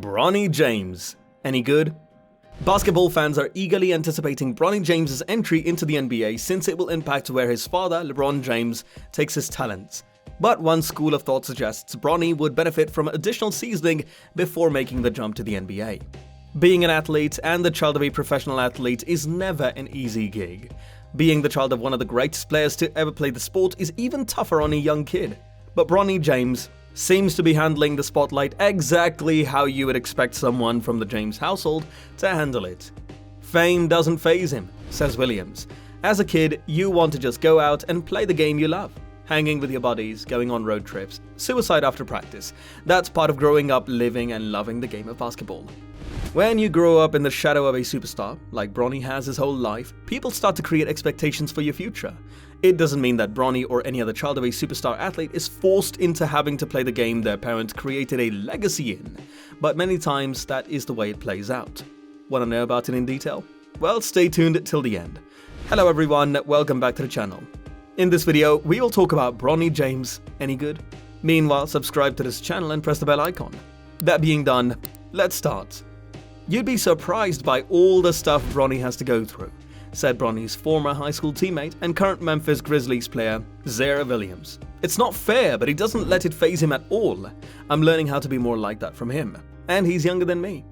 Bronny James. Any good? Basketball fans are eagerly anticipating Bronny James' entry into the NBA since it will impact where his father, LeBron James, takes his talents. But one school of thought suggests Bronny would benefit from additional seasoning before making the jump to the NBA. Being an athlete and the child of a professional athlete is never an easy gig. Being the child of one of the greatest players to ever play the sport is even tougher on a young kid. But Bronny James seems to be handling the spotlight exactly how you would expect someone from the James household to handle it. Fame doesn't faze him, says Williams. As a kid, you want to just go out and play the game you love. Hanging with your buddies, going on road trips, suicide after practice. That's part of growing up, living and loving the game of basketball. When you grow up in the shadow of a superstar, like Bronny has his whole life, people start to create expectations for your future. It doesn't mean that Bronny or any other child of a superstar athlete is forced into having to play the game their parents created a legacy in, but many times that is the way it plays out. Want to know about it in detail? Well, stay tuned till the end. Hello everyone, welcome back to the channel. In this video, we will talk about Bronny James. Any good? Meanwhile, subscribe to this channel and press the bell icon. That being done, let's start. You'd be surprised by all the stuff Bronny has to go through, said Bronny's former high school teammate and current Memphis Grizzlies player, Zaire Williams. It's not fair, but he doesn't let it faze him at all. I'm learning how to be more like that from him. And he's younger than me.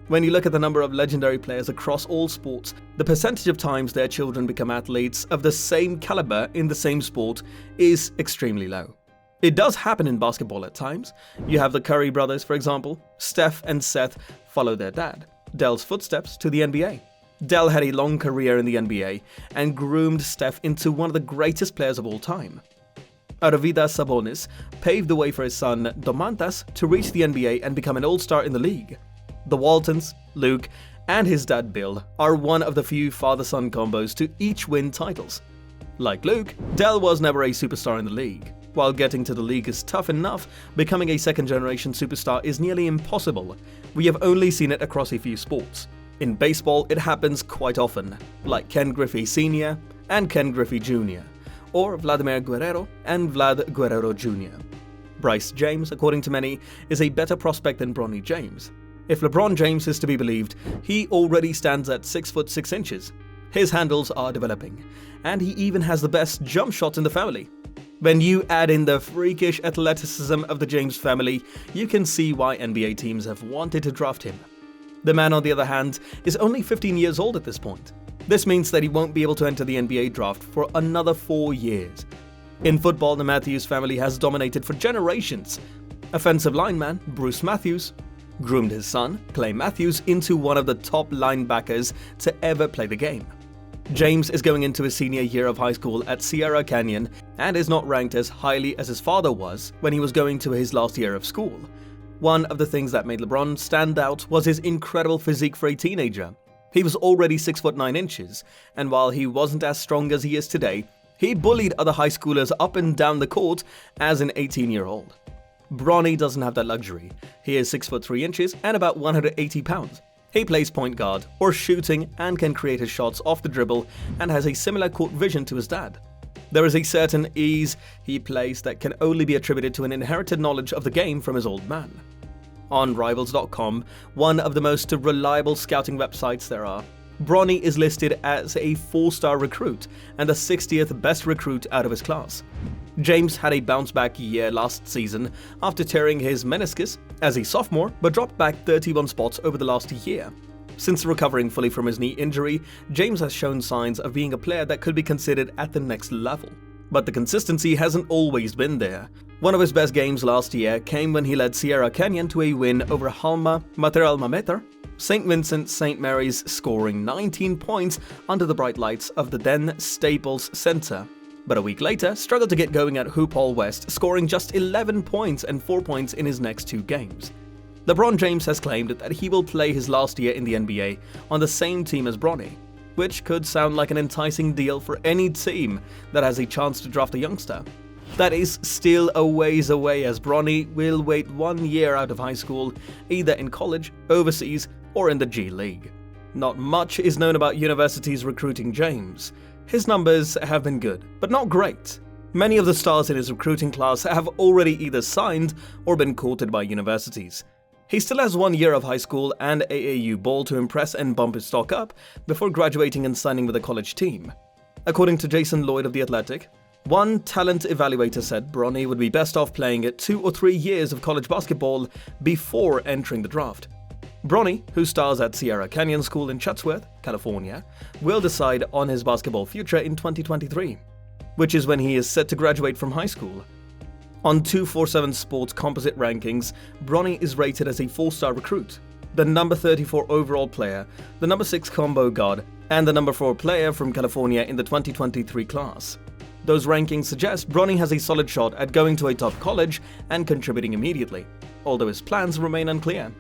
When you look at the number of legendary players across all sports, the percentage of times their children become athletes of the same caliber in the same sport is extremely low. It does happen in basketball at times. You have the Curry brothers, for example. Steph and Seth follow their dad, Dell's footsteps, to the NBA. Dell had a long career in the NBA and groomed Steph into one of the greatest players of all time. Arvydas Sabonis paved the way for his son, Domantas, to reach the NBA and become an all-star in the league. The Waltons, Luke, and his dad Bill are one of the few father-son combos to each win titles. Like Luke, Dell was never a superstar in the league. While getting to the league is tough enough, becoming a second-generation superstar is nearly impossible. We have only seen it across a few sports. In baseball, it happens quite often, like Ken Griffey Sr. and Ken Griffey Jr., or Vladimir Guerrero and Vlad Guerrero Jr. Bryce James, according to many, is a better prospect than Bronny James. If LeBron James is to be believed, he already stands at 6'6". His handles are developing, and he even has the best jump shot in the family. When you add in the freakish athleticism of the James family, you can see why NBA teams have wanted to draft him. The man, on the other hand, is only 15 years old at this point. This means that he won't be able to enter the NBA draft for another 4 years. In football, the Matthews family has dominated for generations. Offensive lineman Bruce Matthews groomed his son, Clay Matthews, into one of the top linebackers to ever play the game. James is going into his senior year of high school at Sierra Canyon and is not ranked as highly as his father was when he was going to his last year of school. One of the things that made LeBron stand out was his incredible physique for a teenager. He was already 6'9", and while he wasn't as strong as he is today, he bullied other high schoolers up and down the court as an 18-year-old. Bronny doesn't have that luxury. He is 6'3" and about 180 pounds. He plays point guard or shooting and can create his shots off the dribble and has a similar court vision to his dad. There is a certain ease he plays that can only be attributed to an inherited knowledge of the game from his old man. On Rivals.com, one of the most reliable scouting websites there are, Bronny is listed as a 4-star recruit and the 60th best recruit out of his class. James had a bounce-back year last season after tearing his meniscus as a sophomore, but dropped back 31 spots over the last year. Since recovering fully from his knee injury, James has shown signs of being a player that could be considered at the next level. But the consistency hasn't always been there. One of his best games last year came when he led Sierra Canyon to a win over Halma Mater St. Vincent St. Mary's, scoring 19 points under the bright lights of the then Staples Center. But a week later, struggled to get going at Hoop Hall West, scoring just 11 points and 4 points in his next 2 games. LeBron James has claimed that he will play his last year in the NBA on the same team as Bronny, which could sound like an enticing deal for any team that has a chance to draft a youngster. That is still a ways away, as Bronny will wait 1 year out of high school, either in college, overseas, or in the G League. Not much is known about universities recruiting James. His numbers have been good, but not great. Many of the stars in his recruiting class have already either signed or been courted by universities. He still has 1 year of high school and AAU ball to impress and bump his stock up before graduating and signing with a college team. According to Jason Lloyd of The Athletic, one talent evaluator said Bronny would be best off playing at 2 or 3 years of college basketball before entering the draft. Bronny, who stars at Sierra Canyon School in Chatsworth, California, will decide on his basketball future in 2023, which is when he is set to graduate from high school. On 247 Sports composite rankings, Bronny is rated as a 4-star recruit, the number 34 overall player, the number 6 combo guard, and the number 4 player from California in the 2023 class. Those rankings suggest Bronny has a solid shot at going to a top college and contributing immediately, although his plans remain unclear.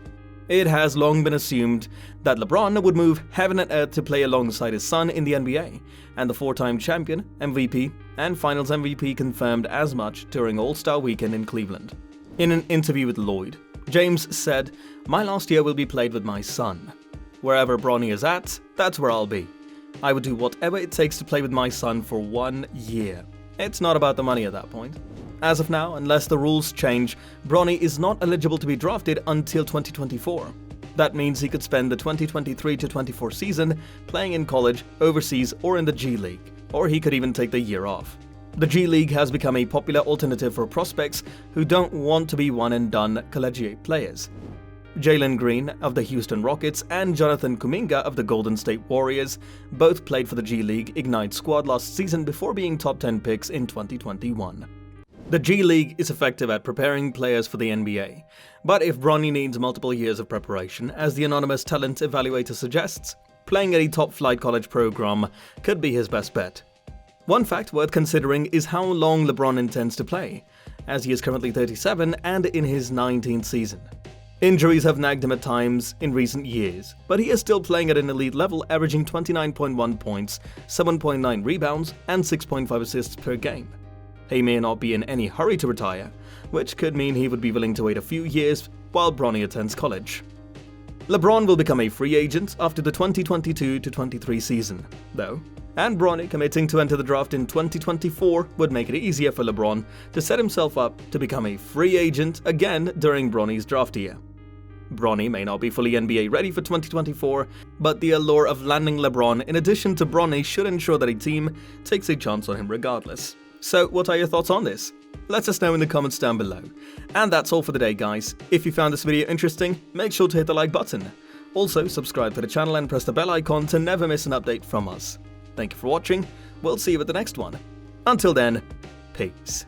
It has long been assumed that LeBron would move heaven and earth to play alongside his son in the NBA, and the 4-time champion, MVP, and Finals MVP confirmed as much during All-Star Weekend in Cleveland. In an interview with Lloyd, James said, "My last year will be played with my son. Wherever Bronny is at, that's where I'll be. I would do whatever it takes to play with my son for 1 year. It's not about the money at that point." As of now, unless the rules change, Bronny is not eligible to be drafted until 2024. That means he could spend the 2023-24 season playing in college, overseas, or in the G League, or he could even take the year off. The G League has become a popular alternative for prospects who don't want to be one-and-done collegiate players. Jalen Green of the Houston Rockets and Jonathan Kuminga of the Golden State Warriors both played for the G League Ignite squad last season before being top 10 picks in 2021. The G League is effective at preparing players for the NBA, but if Bronny needs multiple years of preparation, as the anonymous talent evaluator suggests, playing at a top-flight college program could be his best bet. One fact worth considering is how long LeBron intends to play, as he is currently 37 and in his 19th season. Injuries have nagged him at times in recent years, but he is still playing at an elite level, averaging 29.1 points, 7.9 rebounds, and 6.5 assists per game. He may not be in any hurry to retire, which could mean he would be willing to wait a few years while Bronny attends college. LeBron will become a free agent after the 2022-23 season, though, and Bronny committing to enter the draft in 2024 would make it easier for LeBron to set himself up to become a free agent again during Bronny's draft year. Bronny may not be fully NBA ready for 2024, but the allure of landing LeBron in addition to Bronny should ensure that a team takes a chance on him regardless. So what are your thoughts on this? Let us know in the comments down below. And that's all for the day, guys. If you found this video interesting, make sure to hit the like button. Also, subscribe to the channel and press the bell icon to never miss an update from us. Thank you for watching. We'll see you at the next one. Until then, peace.